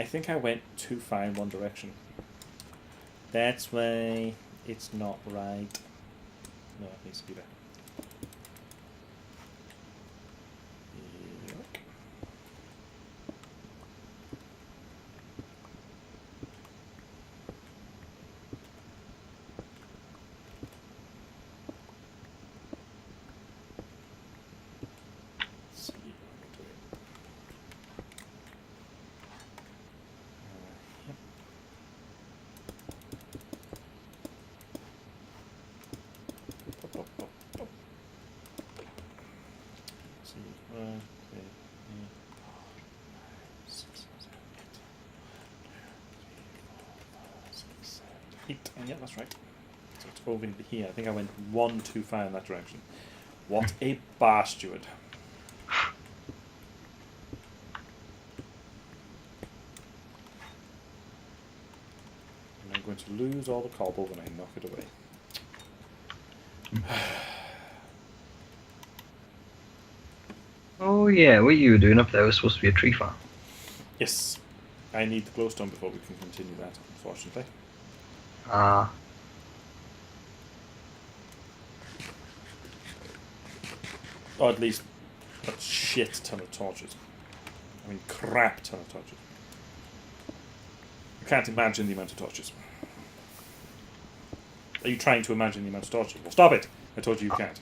I think I went too far in one direction. That's why it's not right. No, it needs to be there. Yuck. Let's see what I'm doing. Yep. Pop, pop, pop, pop. Let's see. 1, 2, 3, 4, 5, 6, 7, 8, 6, 7, 8. And yeah, that's right. So it's over into here. I think I went one too far in that direction. What a bar steward. And I'm going to lose all the cobble when I knock it away. Oh yeah, what you were doing up there was supposed to be a tree farm. Yes. I need the glowstone before we can continue that, unfortunately. Ah. Or at least a shit ton of torches. I mean, crap ton of torches. I can't imagine the amount of torches. Are you trying to imagine the amount of torches? Well, stop it! I told you you can't.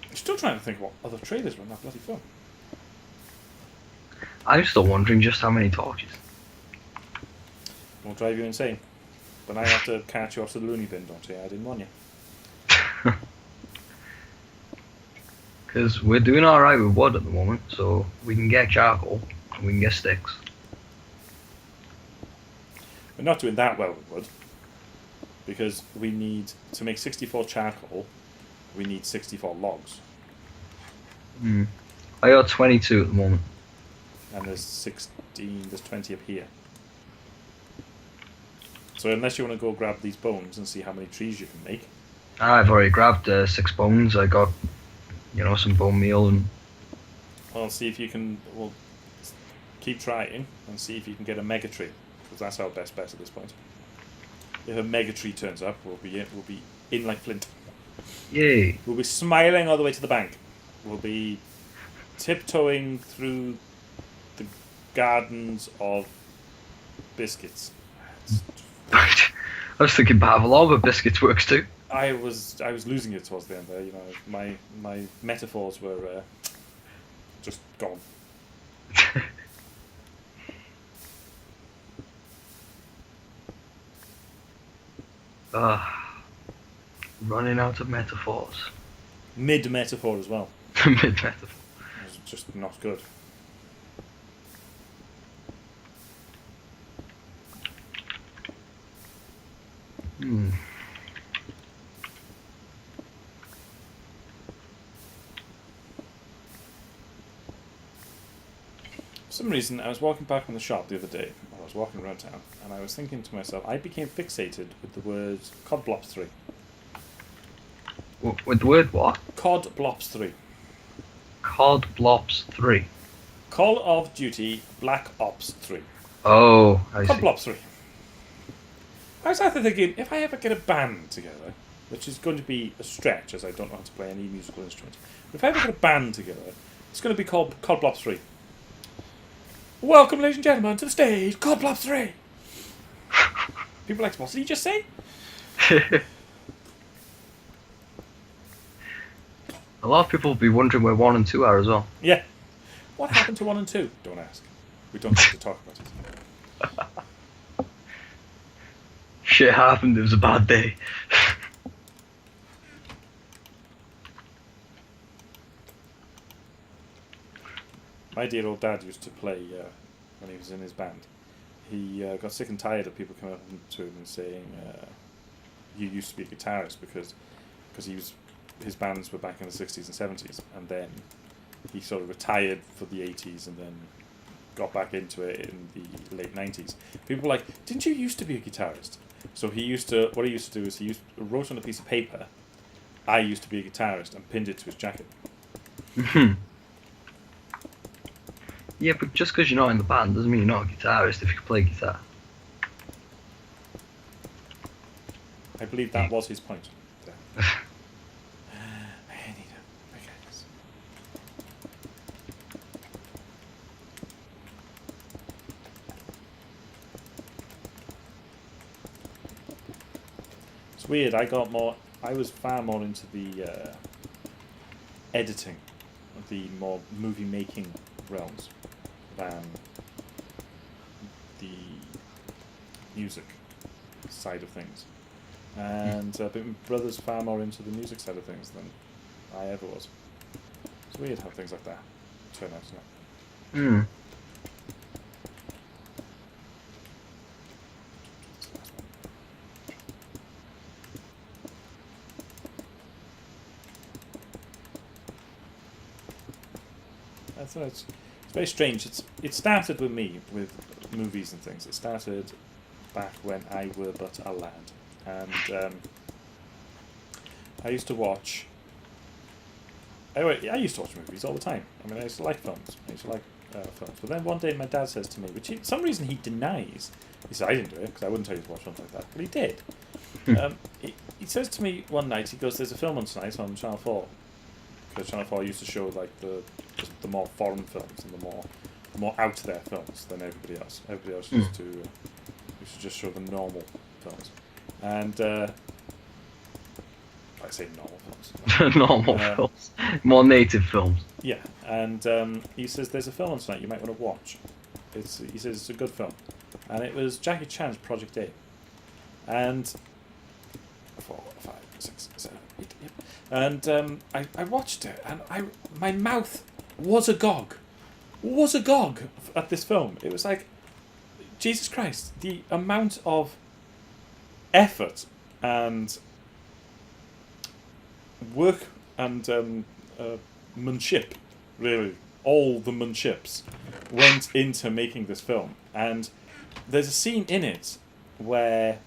I'm still trying to think what other trailers were in that bloody film. I'm still wondering just how many torches. Won't drive you insane. But I have to catch you off to the loony bin, don't you? I didn't warn you. Because we're doing alright with wood at the moment, so we can get charcoal and we can get sticks. We're not doing that well with wood. Because we need, to make 64 charcoal, we need 64 logs. I got 22 at the moment. And there's 16, there's 20 up here. So unless you want to go grab these bones and see how many trees you can make. I've already grabbed 6 bones. I got, some bone meal and... Well, see if you can, well, keep trying and see if you can get a mega tree. Because that's our best bet at this point. If a mega tree turns up, we'll be in like Flint. Yay! We'll be smiling all the way to the bank. We'll be tiptoeing through the gardens of biscuits. I was thinking Pavlova biscuits works too. I was losing it towards the end there. My metaphors were just gone. Running out of metaphors. Mid metaphor as well. Mid metaphor. It was just not good. For some reason, I was walking back from the shop the other day, or I was walking around town, and I was thinking to myself, I became fixated with the words COD Blops 3. With the word what? COD Blops 3. COD Blops 3. Call of Duty Black Ops 3. Oh, I COD see. Blops 3. I was either thinking, if I ever get a band together, which is going to be a stretch as I don't know how to play any musical instrument, but if I ever get a band together, it's going to be called COD Blops 3. Welcome, ladies and gentlemen, to the stage, COD Blops 3. People like, what did he just say? A lot of people will be wondering where 1 and 2 are as well. Yeah. What happened to 1 and 2? Don't ask. We don't have to talk about it. Shit happened, it was a bad day. My dear old dad used to play when he was in his band. He got sick and tired of people coming up to him and saying, you used to be a guitarist because his bands were back in the 60s and 70s, and then he sort of retired for the 80s and then got back into it in the late 90s. People were like, didn't you used to be a guitarist? So what he used to do is he wrote on a piece of paper I used to be a guitarist and pinned it to his jacket. Yeah, but just because you're not in the band doesn't mean you're not a guitarist if you can play guitar. I believe that was his point. I need a pickaxe. It's weird. I was far more into the editing, the more movie making realms than the music side of things. And but my brother's far more into the music side of things than I ever was. It's weird how things like that turn out, isn't it? That's it's very strange. It started with me with movies and things. It started back when I were but a lad, and I used to watch. I used to watch movies all the time. I mean, I used to like films. I used to like films. But then one day, my dad says to me, which for some reason he denies. He said I didn't do it because I wouldn't tell you to watch films like that, but he did. He says to me one night, he goes, "There's a film on tonight on Channel 4." Because Channel 4 used to show like the more foreign films and the more out there films than everybody else. Everybody else used to just show the normal films, and I say normal films. Normal films, more native films. Yeah, and he says there's a film on tonight you might want to watch. He says it's a good film, and it was Jackie Chan's Project A, and 4, 5, 6, 7, 8, yep. And I watched it, and my mouth was agog at this film. It was like, Jesus Christ, the amount of effort and work and manship, really, all the manships went into making this film. And there's a scene in it where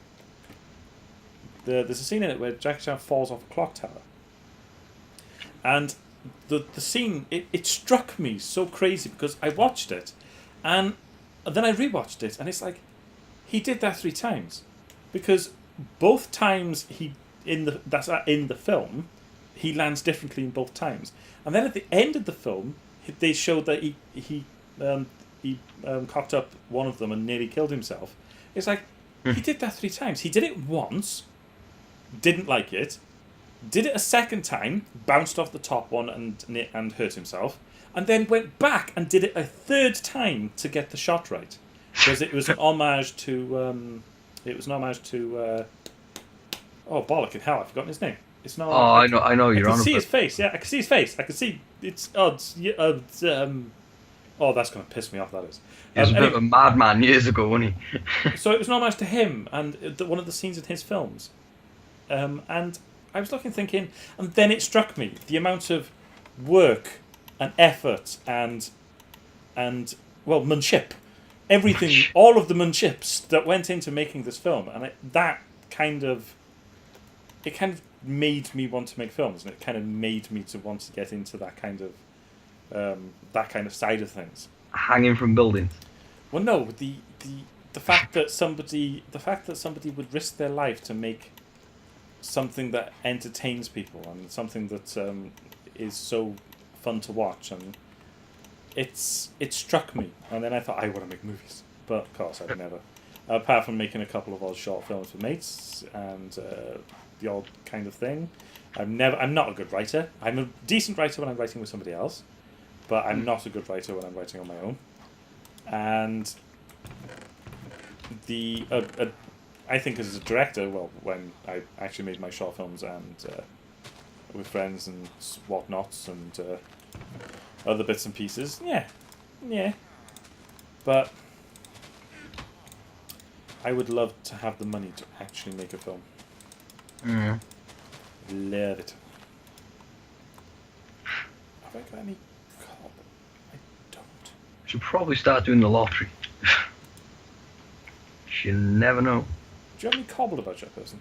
Jackie Chan falls off a clock tower. And the scene, it struck me so crazy because I watched it, and then I rewatched it, and it's like, he did that 3 times, because both times in the film, he lands differently in both times, and then at the end of the film, they showed that he cocked up one of them and nearly killed himself. It's like, he did that 3 times. He did it once, didn't like it. Did it a second time, bounced off the top one and hurt himself, and then went back and did it a 3rd time to get the shot right, because it was an homage to oh bollock in hell, I've forgotten his name. It's not. Oh, I know you're on. I can see his face. Yeah, I can see his face. I can see oh that's gonna piss me off. That is. He was a bit of a madman years ago, wasn't he? So it was an homage to him and one of the scenes in his films, and I was looking, thinking, and then it struck me the amount of work and effort and manship, everything, all of the manships that went into making this film, and it kind of made me want to make films, and it kind of made me to want to get into that kind of side of things. Hanging from buildings. Well, no, the fact that somebody would risk their life to make something that entertains people and something that is so fun to watch, and it struck me, and then I thought I want to make movies, but of course I'd never, apart from making a couple of odd short films with mates and the odd kind of thing. I'm not a good writer. I'm a decent writer when I'm writing with somebody else, but I'm not a good writer when I'm writing on my own. And I think as a director, well, when I actually made my short films and with friends and whatnots and other bits and pieces, yeah. But I would love to have the money to actually make a film. Love it. Have I got any cob? I don't. Should probably start doing the lottery. You never know. Do you have any cobble about your person?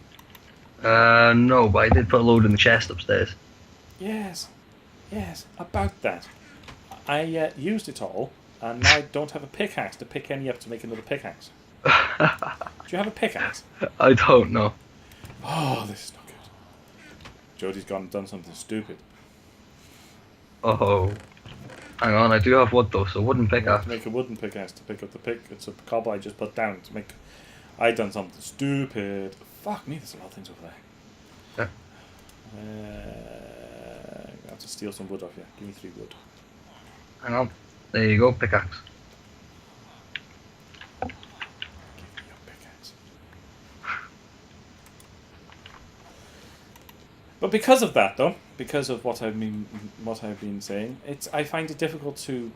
No, but I did put a load in the chest upstairs. Yes, yes, about that. I used it all, and now I don't have a pickaxe to pick any up to make another pickaxe. Do you have a pickaxe? I don't know. Oh, this is not good. Jodie's gone and done something stupid. Oh, hang on, I do have wood though, so wooden You have pickaxe. to make a wooden pickaxe to pick up the pick. It's a cobble I just put down to make. I done something stupid. Fuck me, there's a lot of things over there. I have to steal some wood off you. Give me 3 wood. Hang on, there you go, pickaxe. Give me your pickaxe. But because of that, though, because of what I've been saying, I find it difficult to.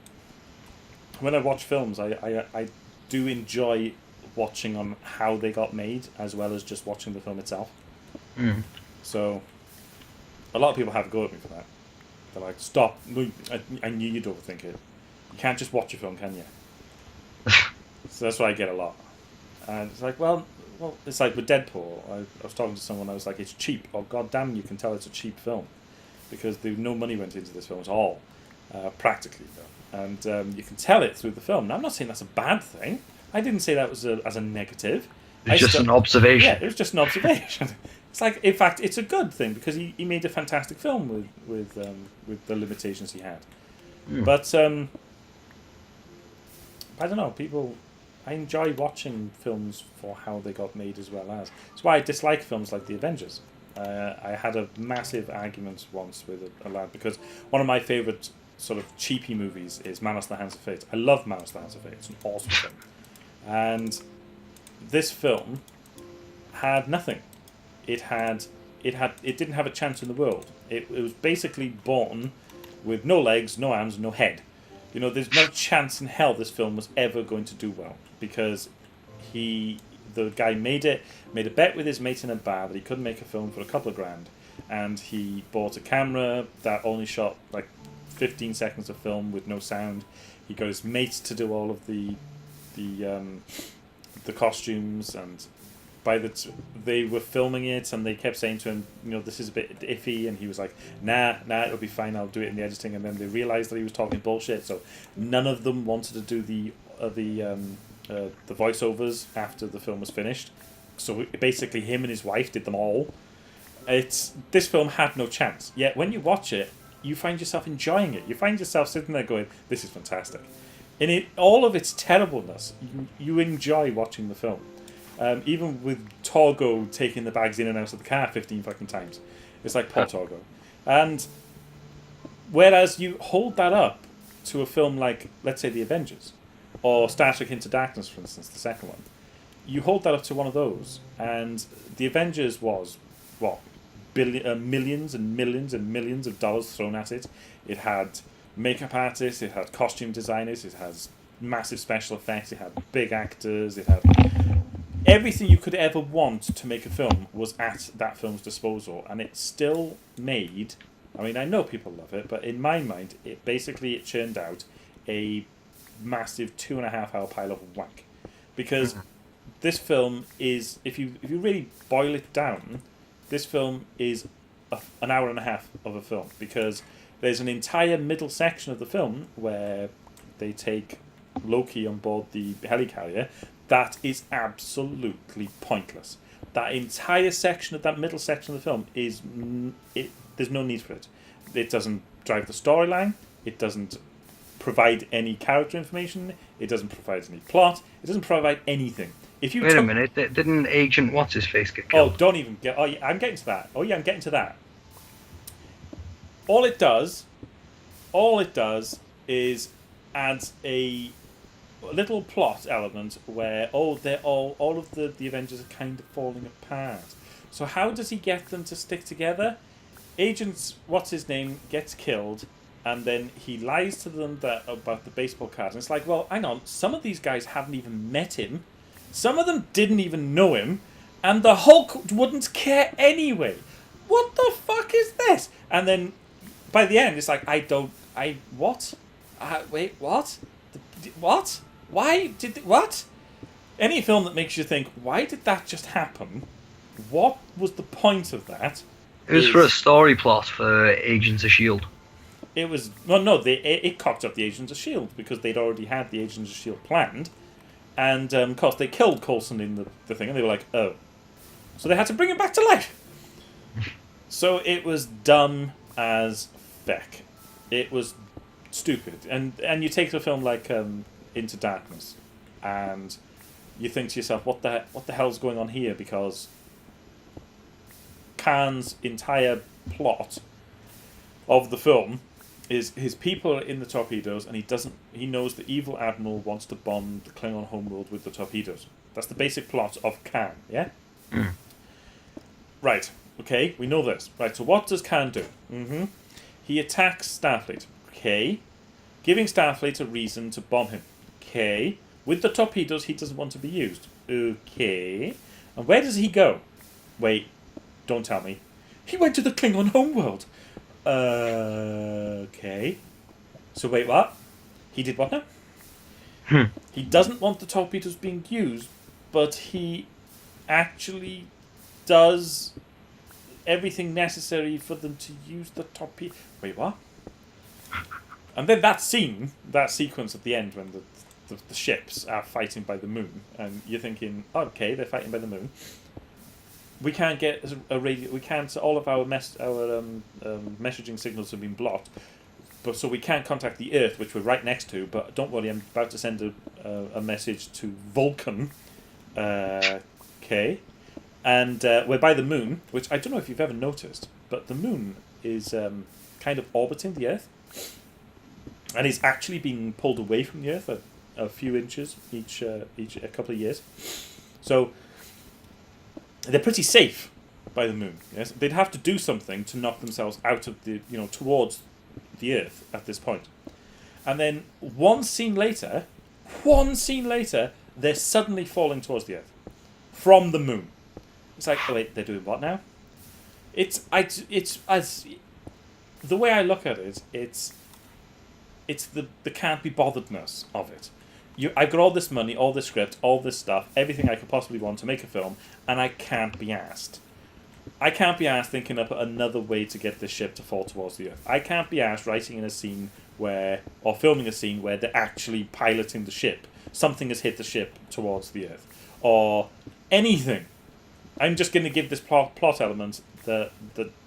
When I watch films, I do enjoy watching on how they got made as well as just watching the film itself. Mm. So, a lot of people have a go at me for that. They're like, "Stop! No, I knew you'd overthink it. You can't just watch a film, can you?" So that's what I get a lot. And it's like, well, it's like with Deadpool. I was talking to someone. I was like, "It's cheap." Oh, goddamn! You can tell it's a cheap film because no money went into this film at all, practically though. And you can tell it through the film. Now, I'm not saying that's a bad thing. I didn't say that was as a negative. it's just an observation. Yeah, it was just an observation. It's like, in fact, it's a good thing because he made a fantastic film with the limitations he had. Mm. But I don't know. I enjoy watching films for how they got made as well as. That's why I dislike films like The Avengers. I had a massive argument once with a lad because one of my favourite sort of cheapy movies is Man of the Hands of Fate. I love Man of the Hands of Fate. It's an awesome film. And this film had nothing. It didn't have a chance in the world. It was basically born with no legs, no arms, no head. You know, there's no chance in hell this film was ever going to do well because the guy made a bet with his mate in a bar that he couldn't make a film for a couple of grand, and he bought a camera that only shot like 15 seconds of film with no sound. He got his mate to do all of the costumes, and they were filming it, and they kept saying to him, you know, this is a bit iffy, and he was like, nah, it'll be fine, I'll do it in the editing. And then they realized that he was talking bullshit, so none of them wanted to do the voiceovers after the film was finished. So basically, him and his wife did them all. This film had no chance. Yet when you watch it, you find yourself enjoying it. You find yourself sitting there going, "This is fantastic." In all of its terribleness, you enjoy watching the film. Even with Torgo taking the bags in and out of the car 15 fucking times. It's like poor Torgo. And whereas you hold that up to a film like, let's say, The Avengers, or Star Trek Into Darkness, for instance, the second one, you hold that up to one of those, and The Avengers was, what, millions and millions and millions of dollars thrown at it. It had makeup artists, it had costume designers, it has massive special effects, it had big actors, it had... Everything you could ever want to make a film was at that film's disposal, and it still made... I mean, I know people love it, but in my mind, it churned out a massive 2.5 hour pile of wank. Because this film is, if you really boil it down, this film is an hour and a half of a film, because there's an entire middle section of the film where they take Loki on board the helicarrier. That is absolutely pointless. That entire section of that middle section of the film there's no need for it. It doesn't drive the storyline. It doesn't provide any character information. It doesn't provide any plot. It doesn't provide anything. If you Wait a minute, didn't Agent What's-His-Face get killed? Oh, don't even get... Oh, yeah, I'm getting to that. Oh, yeah, I'm getting to that. All it does is adds a little plot element where, they're all of the Avengers are kind of falling apart. So how does he get them to stick together? Agent What's-His-Name gets killed, and then he lies to them about the baseball card. And it's like, well, hang on, some of these guys haven't even met him. Some of them didn't even know him, and the Hulk wouldn't care anyway. What the fuck is this? And then by the end, it's like, what? Wait, what? What? Why did... What? Any film that makes you think, why did that just happen, what was the point of that? It was for a story plot for Agents of S.H.I.E.L.D. It was it cocked up the Agents of S.H.I.E.L.D. because they'd already had the Agents of S.H.I.E.L.D. planned, and of course they killed Coulson in the thing, and they were like, oh, so they had to bring him back to life. So it was dumb as feck. It was stupid, and you take a film like Into Darkness, and you think to yourself, what the hell's going on here? Because Khan's entire plot of the film is his people are in the torpedoes, and he knows the evil admiral wants to bomb the Klingon homeworld with the torpedoes. That's the basic plot of Khan, yeah? Mm. Right, okay, we know this. Right, so what does Khan do? He attacks Starfleet, okay? Giving Starfleet a reason to bomb him, okay? With the torpedoes he doesn't want to be used, okay? And where does he go? Wait, don't tell me. He went to the Klingon homeworld. Okay. So wait, what? He did what now? He doesn't want the torpedoes being used, but he actually does everything necessary for them to use the torpedo. Wait, what? And then that sequence at the end when the ships are fighting by the moon, and you're thinking, okay, they're fighting by the moon. We can't get a radio. We can't. All of our messaging signals have been blocked, but so we can't contact the Earth, which we're right next to. But don't worry, I'm about to send a message to Vulcan. Okay, and we're by the moon, which I don't know if you've ever noticed, but the moon is kind of orbiting the Earth, and is actually being pulled away from the Earth a few inches each a couple of years. So they're pretty safe by the moon. Yes, they'd have to do something to knock themselves out of the towards the Earth at this point. And then one scene later, they're suddenly falling towards the Earth from the moon. It's like, oh wait, they're doing what now? It's as the way I look at it, it's the can't be botheredness of it. I've got all this money, all this script, all this stuff, everything I could possibly want to make a film, and I can't be asked. I can't be asked thinking up another way to get this ship to fall towards the Earth. I can't be asked writing in a scene or filming a scene where they're actually piloting the ship. Something has hit the ship towards the Earth. Or anything. I'm just going to give this plot element that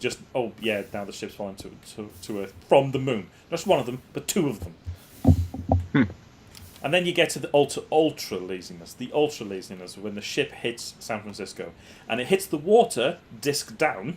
just, oh yeah, now the ship's falling to Earth from the moon. Not one of them, but two of them. And then you get to the ultra laziness. The ultra laziness when the ship hits San Francisco. And it hits the water, disc down.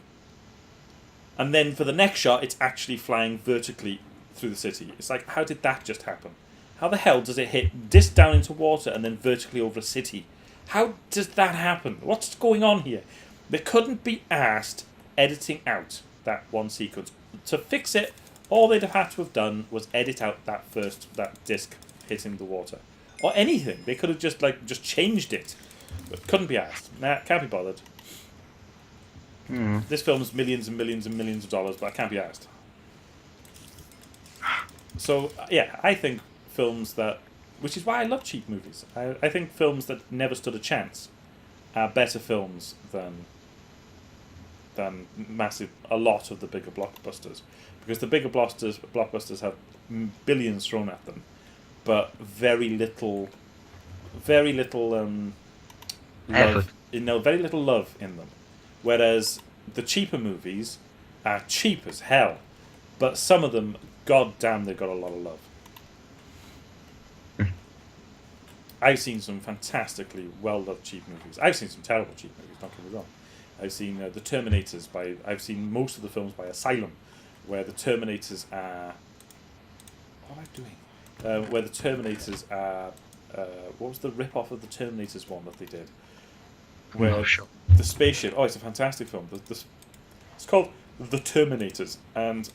And then for the next shot, it's actually flying vertically through the city. It's like, how did that just happen? How the hell does it hit disc down into water and then vertically over a city? How does that happen? What's going on here? They couldn't be asked editing out that one sequence. To fix it, all they'd have had to have done was edit out that disc hitting the water, or anything. They could have just changed it, but couldn't be asked. Nah, can't be bothered. This film is millions and millions and millions of dollars, but I can't be asked. So yeah, I think films which is why I love cheap movies. I think films that never stood a chance are better films than a lot of the bigger blockbusters, because the bigger blockbusters have billions thrown at them, but very little love, very little love in them. Whereas the cheaper movies are cheap as hell, but some of them, god damn, they've got a lot of love. I've seen some fantastically well-loved cheap movies. I've seen some terrible cheap movies, don't get me wrong. I've seen The Terminators I've seen most of the films by Asylum, where the Terminators are... What am I doing? Where the Terminators are... what was the rip-off of the Terminators one that they did? Where the spaceship... Oh, it's a fantastic film. It's called The Terminators, and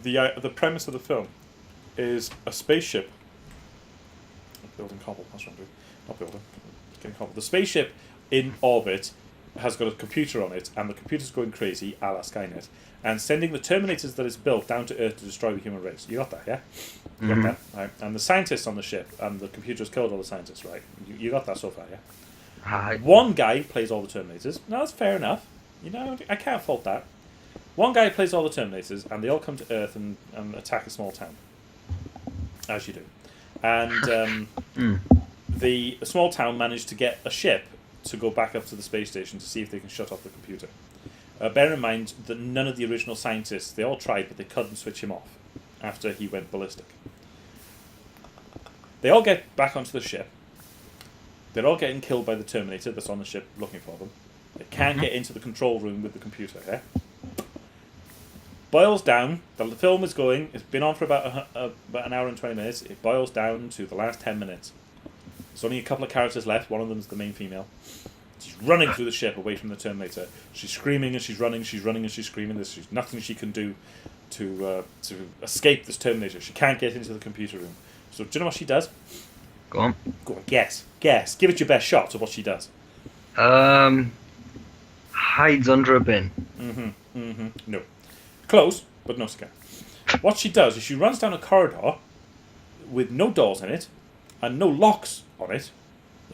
the premise of the film is a spaceship... Building cobble, that's what I'm doing. Not building, getting cobble. The spaceship in orbit has got a computer on it, and the computer's going crazy, a la Skynet, and sending the Terminators that it's built down to Earth to destroy the human race. You got that, yeah? You got that? Right. And the scientists on the ship, and the computer's killed all the scientists, right? You got that so far, yeah? One guy plays all the Terminators. No, that's fair enough. You know, I can't fault that. One guy plays all the Terminators, and they all come to Earth and attack a small town. As you do. And the small town managed to get a ship to go back up to the space station to see if they can shut off the computer. Bear in mind that none of the original scientists, they all tried, but they couldn't switch him off after he went ballistic. They all get back onto the ship. They're all getting killed by the Terminator that's on the ship looking for them. They can't get into the control room with the computer, okay? Boils down, the film is going, it's been on for about an hour and 20 minutes, it boils down to the last 10 minutes. There's only a couple of characters left, one of them's the main female. She's running through the ship away from the Terminator. She's screaming and she's running and she's screaming. There's nothing she can do to escape this Terminator. She can't get into the computer room. So do you know what she does? Go on. Go on, guess. Give it your best shot of what she does. Hides under a bin. No. Close, but no cigar. What she does is she runs down a corridor with no doors in it and no locks on it.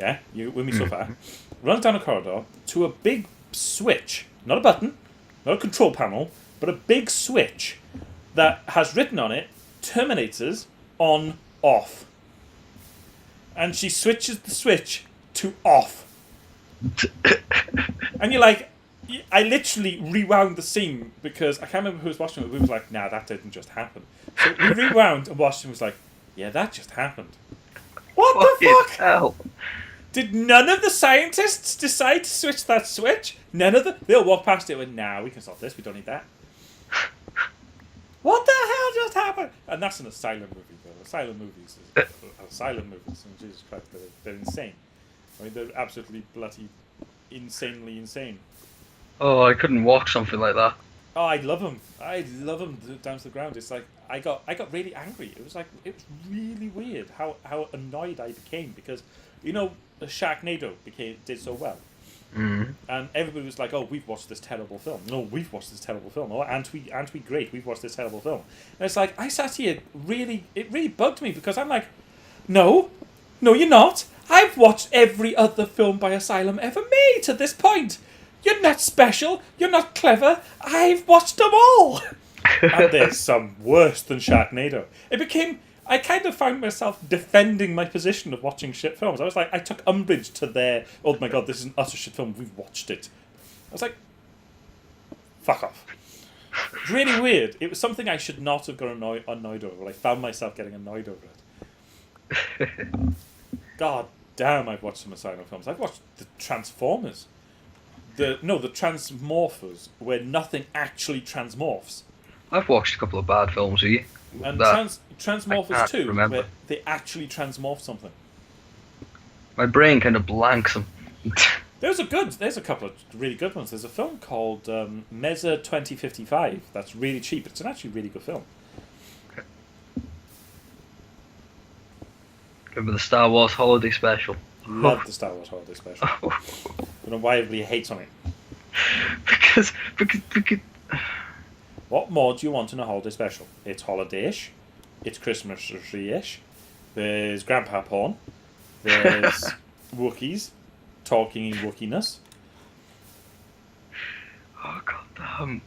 Yeah, you with me so far. Runs down a corridor to a big switch, not a button, not a control panel, but a big switch that has written on it Terminators on off. And she switches the switch to off. And you're like, I literally rewound the scene because I can't remember who was watching it. We was like, nah, that didn't just happen. So we rewound and watched and was like, yeah, that just happened. What the fuck? Hell. Did none of the scientists decide to switch that switch? None of them? They'll walk past it and went, nah, we can stop this, we don't need that. What the hell just happened? And that's an asylum movie, though. Asylum movies. And Jesus Christ, they're insane. I mean, they're absolutely bloody insanely insane. Oh, I couldn't watch something like that. Oh, I love them down to the ground. It's like I got really angry. It was really weird how annoyed I became because, you know, Sharknado did so well, and everybody was like, "Oh, we've watched this terrible film." No, we've watched this terrible film. Oh, aren't we great? We've watched this terrible film. And it's like I sat here it really bugged me because I'm like, no, you're not. I've watched every other film by Asylum ever made to this point. You're not special. You're not clever. I've watched them all. And there's some worse than Sharknado. I kind of found myself defending my position of watching shit films. I was like, I took umbrage to their, oh my god, this is an utter shit film. We've watched it. I was like, fuck off. It's really weird. It was something I should not have got annoyed over, but I found myself getting annoyed over it. God damn, I've watched some Asylum films. I've watched the Transformers. The Transmorphers, where nothing actually transmorphs. I've watched a couple of bad films with you. And Transmorphers 2, where they actually transmorph something. My brain kind of blanks them. There's a couple of really good ones. There's a film called Meza 2055 that's really cheap. It's an actually really good film. Remember the Star Wars Holiday Special? Love the Star Wars Holiday Special. I don't know why everybody hates on it. Because What more do you want in a holiday special? It's holiday-ish. It's Christmas-ish. There's grandpa porn. There's Wookiees talking in Wookieness. Oh god damn.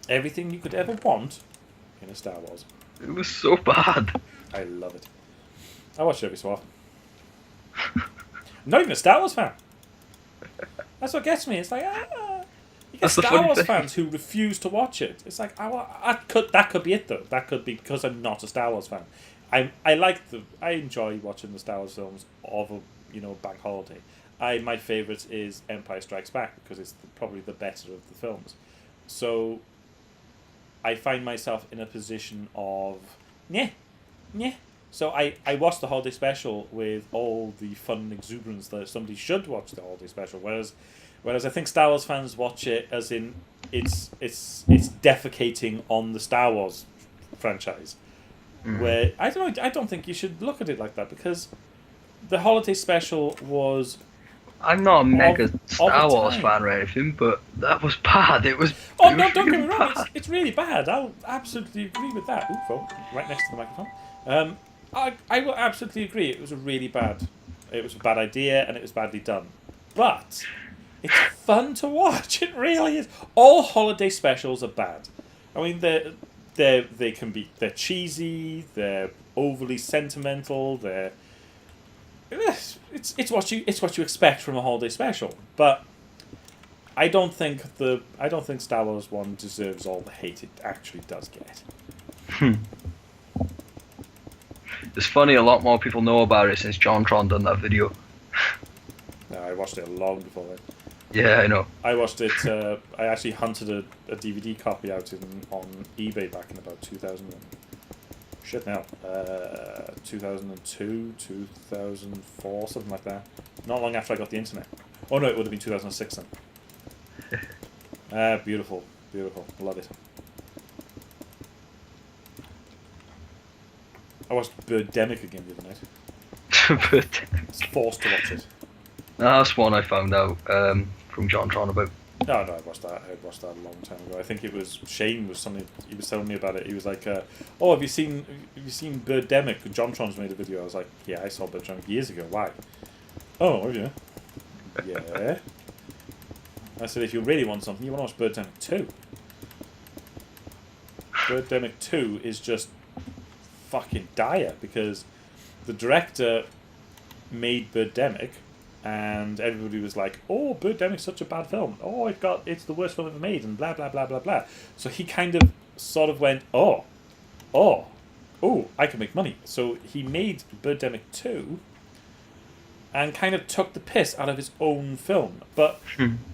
Everything you could ever want in a Star Wars. It was so bad. I love it. I watch it every so often. I'm not even a Star Wars fan. That's what gets me. It's like, you get Star Wars fans who refuse to watch it. It's like, that could be it though. That could be because I'm not a Star Wars fan. I enjoy watching the Star Wars films of a bank holiday. My favourite is Empire Strikes Back because it's probably the better of the films. So I find myself in a position of yeah. So I watched the holiday special with all the fun and exuberance that somebody should watch the holiday special. Whereas I think Star Wars fans watch it as in it's defecating on the Star Wars franchise. Where I don't think you should look at it like that because the holiday special was. I'm not a mega Star Wars fan or anything, but that was bad. It was. Oh no! Don't get me wrong. It's really bad. I'll absolutely agree with that. Ooh, phone right next to the microphone. I will absolutely agree. It was a bad idea and it was badly done. but it's fun to watch. It really is. All holiday specials are bad. I mean, they're cheesy. They're overly sentimental. It's what you expect from a holiday special. But I don't think Star Wars 1 deserves all the hate it actually does get. It's funny, a lot more people know about it since JonTron done that video. No, I watched it long before that. Yeah, I know. I watched it. I actually hunted a DVD copy out on eBay back in about 2000. Shit now. 2002, 2004, something like that. Not long after I got the internet. Oh no, it would have been 2006 then. Beautiful, beautiful. Love it. I watched Birdemic again the other night. I was forced to watch it. That's one I found out from JonTron about. No, I watched that. I watched that a long time ago. I think it was Shane was something. He was telling me about it. He was like, "Oh, have you seen Birdemic?" And JonTron's made a video. I was like, "Yeah, I saw Birdemic years ago. Why?" "Oh, have you?" "Yeah." I said, "If you really want something, you want to watch Birdemic 2. Birdemic 2 is just fucking dire because the director made Birdemic, and everybody was like, "Oh, Birdemic's such a bad film. Oh, it's the worst film ever made," and blah blah blah blah blah. So he kind of sort of went, "Oh, I can make money." So he made Birdemic 2 and kind of took the piss out of his own film. But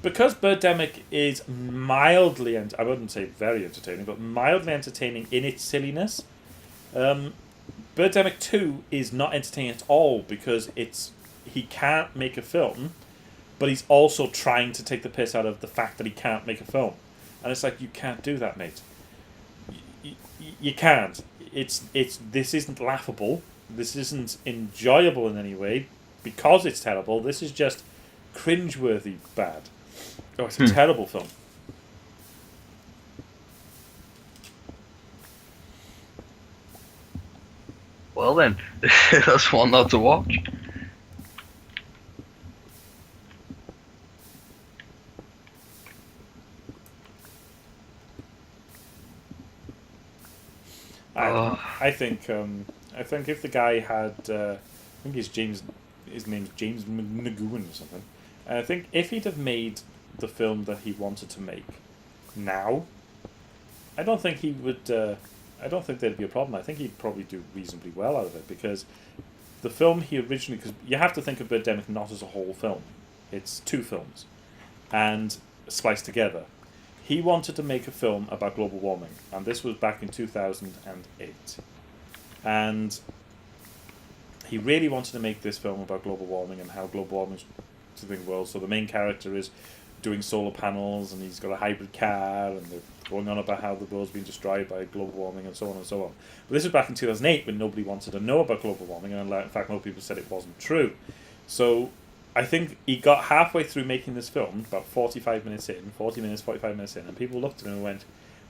because Birdemic is mildly, and I wouldn't say very entertaining, but mildly entertaining in its silliness, Birdemic 2 is not entertaining at all because he can't make a film, but he's also trying to take the piss out of the fact that he can't make a film. And it's like, you can't do that, mate. You can't. This isn't laughable. This isn't enjoyable in any way because it's terrible. This is just cringeworthy bad. Oh, it's a terrible film. Well then, that's one not to watch. I think if the guy had, I think his name's James McGowan or something. And I think if he'd have made the film that he wanted to make now, I don't think he would. I don't think there'd be a problem. I think he'd probably do reasonably well out of it because the film he originally, because you have to think of Birdemic not as a whole film, it's two films, and spliced together. He wanted to make a film about global warming, and this was back in 2008. And he really wanted to make this film about global warming and how global warming is to the world. So the main character is doing solar panels, and he's got a hybrid car, and they're going on about how the world's been destroyed by global warming and so on and so on. But this was back in 2008 when nobody wanted to know about global warming, and in fact most people said it wasn't true. So I think he got halfway through making this film, about 45 minutes in, and people looked at him and went,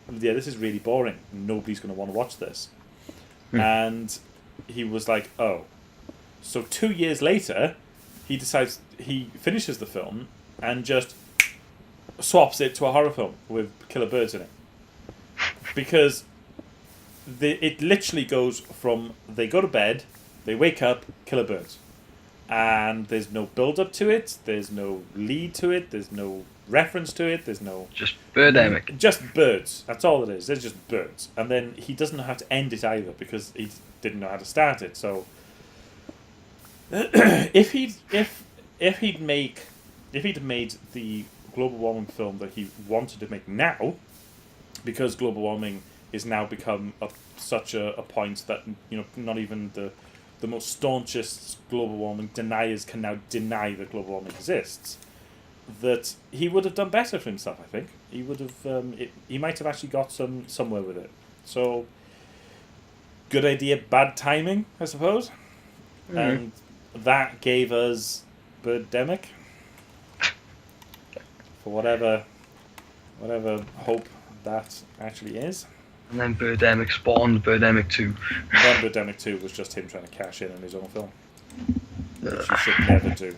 "Yeah, this is really boring. Nobody's going to want to watch this." And he was like, "Oh." So 2 years later, he finishes the film and just swaps it to a horror film with killer birds in it. Because it literally goes from they go to bed, they wake up, killer birds. And there's no build-up to it, there's no lead to it, there's no reference to it, there's no... Just Birdemic. Just birds. That's all it is. There's just birds. And then he doesn't know how to end it either because he didn't know how to start it. So if he'd made the global warming film that he wanted to make now, because global warming is now become such a point that not even the most staunchest global warming deniers can now deny that global warming exists, that he would have done better for himself. I think he would have. He might have actually got somewhere with it. So, good idea, bad timing, I suppose. And that gave us Birdemic. For whatever hope that actually is. And then Birdemic spawned Birdemic 2. And then Birdemic 2 was just him trying to cash in on his own film. Which you should never do.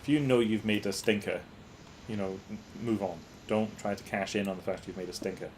if you know you've made a stinker, you know, move on. Don't try to cash in on the fact you've made a stinker.